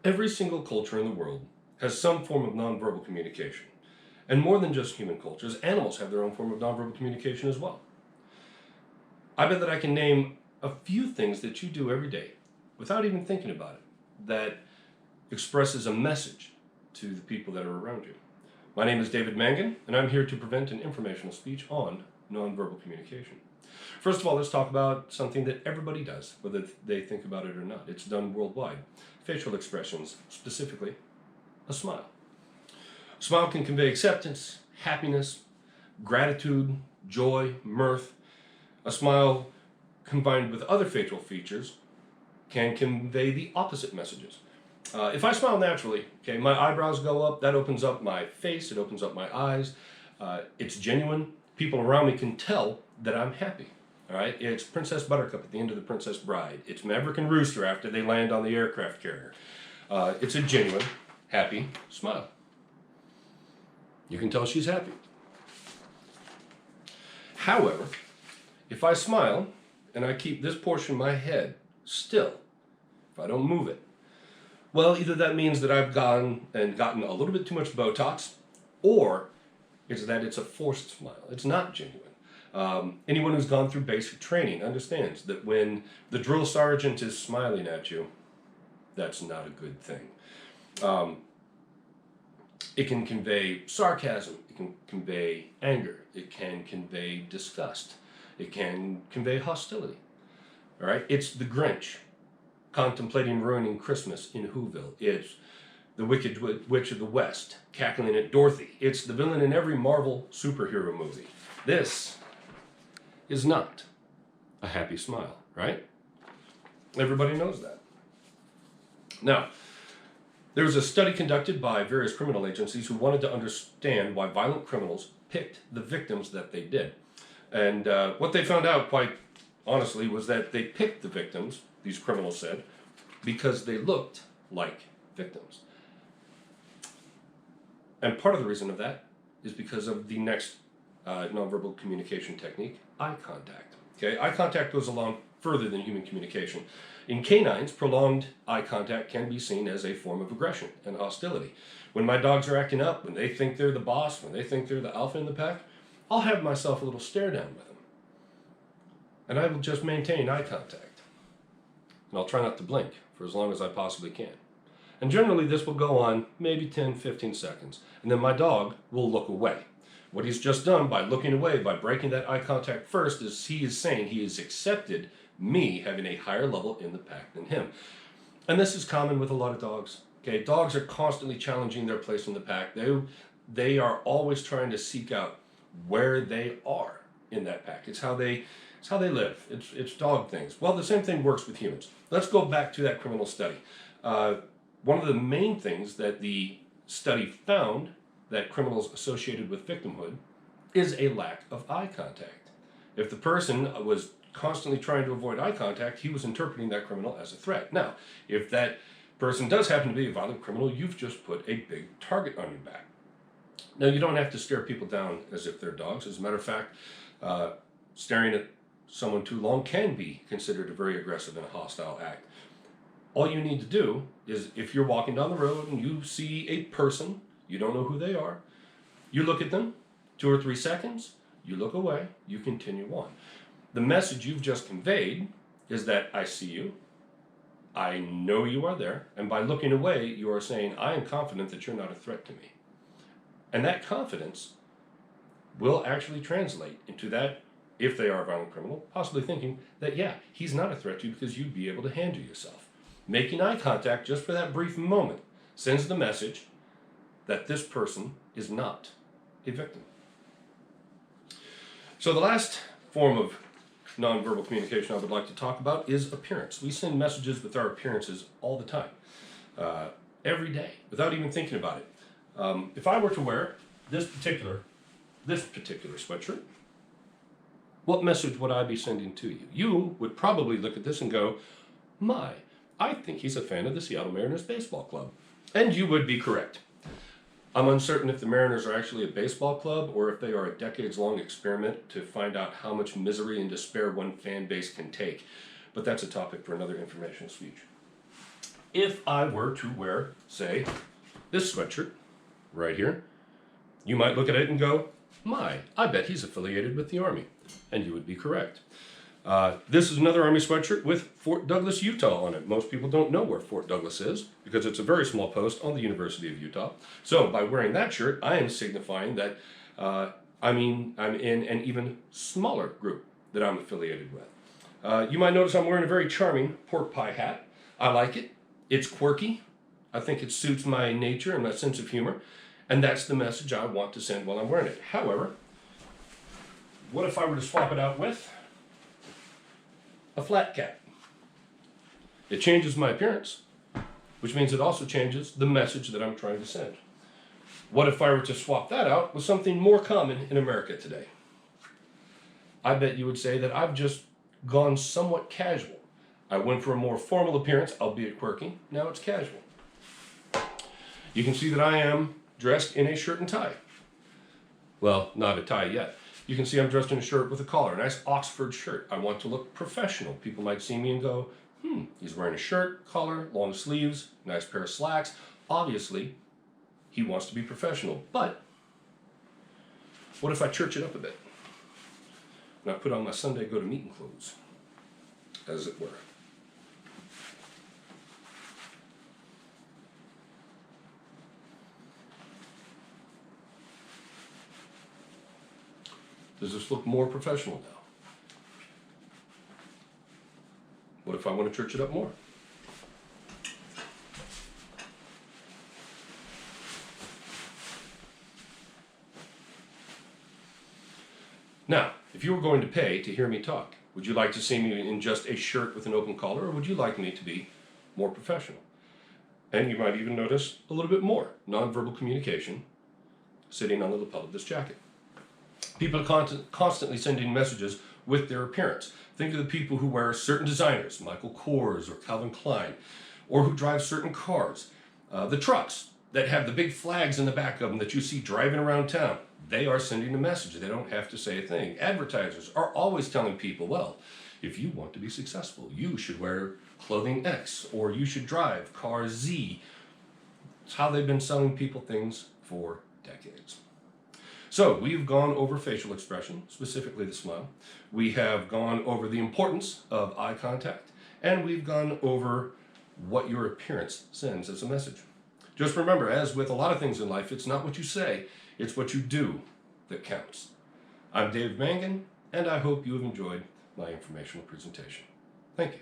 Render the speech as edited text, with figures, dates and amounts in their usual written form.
Every single culture in the world has some form of nonverbal communication. And more than just human cultures, animals have their own form of nonverbal communication as well. I bet that I can name a few things that you do every day without even thinking about it that expresses a message to the people that are around you. My name is David Mangan, and I'm here to prevent an informational speech on nonverbal communication. First of all, let's talk about something that everybody does, whether they think about it or not. It's done worldwide. Facial expressions, specifically a smile. A smile can convey acceptance, happiness, gratitude, joy, mirth. A smile combined with other facial features can convey the opposite messages. If I smile naturally, okay, my eyebrows go up, that opens up my face, it opens up my eyes. It's genuine. People around me can tell that I'm happy. All right, it's Princess Buttercup at the end of The Princess Bride. It's Maverick and Rooster after they land on the aircraft carrier. It's a genuine, happy smile. You can tell she's happy. However, if I smile and I keep this portion of my head still, if I don't move it, well, either that means that I've gone and gotten a little bit too much Botox, or it's that it's a forced smile. It's not genuine. Anyone who's gone through basic training understands that when the drill sergeant is smiling at you, that's not a good thing. It can convey sarcasm, it can convey anger, it can convey disgust, it can convey hostility. All right, it's the Grinch contemplating ruining Christmas in Whoville. It's the Wicked Witch of the West cackling at Dorothy. It's the villain in every Marvel superhero movie. This is not a happy smile, right? Everybody knows that. Now, there was a study conducted by various criminal agencies who wanted to understand why violent criminals picked the victims that they did. And what they found out, quite honestly, was that they picked the victims, these criminals said, because they looked like victims. And part of the reason of that is because of the next nonverbal communication technique, eye contact. Okay, eye contact goes along further than human communication. In canines, prolonged eye contact can be seen as a form of aggression and hostility. When my dogs are acting up, when they think they're the boss, when they think they're the alpha in the pack, I'll have myself a little stare down with them. And I will just maintain eye contact. And I'll try not to blink for as long as I possibly can. And generally this will go on maybe 10, 15 seconds. And then my dog will look away. What he's just done by looking away, by breaking that eye contact first, is he is saying he has accepted me having a higher level in the pack than him. And this is common with a lot of dogs. Okay, dogs are constantly challenging their place in the pack. They are always trying to seek out where they are in that pack. It's how they live. It's dog things. Well, the same thing works with humans. Let's go back to that criminal study. One of the main things that the study found that criminals associated with victimhood is a lack of eye contact. If the person was constantly trying to avoid eye contact, he was interpreting that criminal as a threat. Now, if that person does happen to be a violent criminal, you've just put a big target on your back. Now, you don't have to stare people down as if they're dogs. As a matter of fact, staring at someone too long can be considered a very aggressive and hostile act. All you need to do is, if you're walking down the road and you see a person, you don't know who they are, you look at them, 2 or 3 seconds, you look away, you continue on. The message you've just conveyed is that I see you, I know you are there, and by looking away, you are saying, I am confident that you're not a threat to me. And that confidence will actually translate into that, if they are a violent criminal, possibly thinking that, yeah, he's not a threat to you because you'd be able to handle yourself. Making eye contact just for that brief moment sends the message that this person is not a victim. So the last form of nonverbal communication I would like to talk about is appearance. We send messages with our appearances all the time, every day, without even thinking about it. If I were to wear this particular sweatshirt, what message would I be sending to you? You would probably look at this and go, my, I think he's a fan of the Seattle Mariners baseball club. And you would be correct. I'm uncertain if the Mariners are actually a baseball club or if they are a decades-long experiment to find out how much misery and despair one fan base can take. But that's a topic for another informational speech. If I were to wear, say, this sweatshirt right here, you might look at it and go, my, I bet he's affiliated with the Army. And you would be correct. This is another Army sweatshirt with Fort Douglas, Utah on it. Most people don't know where Fort Douglas is because it's a very small post on the University of Utah. So by wearing that shirt, I am signifying that I'm in an even smaller group that I'm affiliated with. You might notice I'm wearing a very charming pork pie hat. I like it. It's quirky. I think it suits my nature and my sense of humor. And that's the message I want to send while I'm wearing it. However, what if I were to swap it out with a flat cap? It changes my appearance, which means it also changes the message that I'm trying to send. What if I were to swap that out with something more common in America today? I bet you would say that I've just gone somewhat casual. I went for a more formal appearance, albeit quirky. Now it's casual. You can see that I am dressed in a shirt and tie. Well, not a tie yet. You can see I'm dressed in a shirt with a collar, a nice Oxford shirt. I want to look professional. People might see me and go, he's wearing a shirt, collar, long sleeves, nice pair of slacks. Obviously, he wants to be professional. But what if I church it up a bit? And I put on my Sunday go-to-meeting clothes, as it were. Does this look more professional now? What if I want to church it up more? Now, if you were going to pay to hear me talk, would you like to see me in just a shirt with an open collar, or would you like me to be more professional? And you might even notice a little bit more nonverbal communication sitting on the lapel of this jacket. People are constantly sending messages with their appearance. Think of the people who wear certain designers, Michael Kors or Calvin Klein, or who drive certain cars. The trucks that have the big flags in the back of them that you see driving around town, they are sending a message. They don't have to say a thing. Advertisers are always telling people, well, if you want to be successful, you should wear clothing X, or you should drive car Z. It's how they've been selling people things for decades. So we've gone over facial expression, specifically the smile. We have gone over the importance of eye contact, and we've gone over what your appearance sends as a message. Just remember, as with a lot of things in life, it's not what you say, it's what you do that counts. I'm Dave Mangan, and I hope you have enjoyed my informational presentation. Thank you.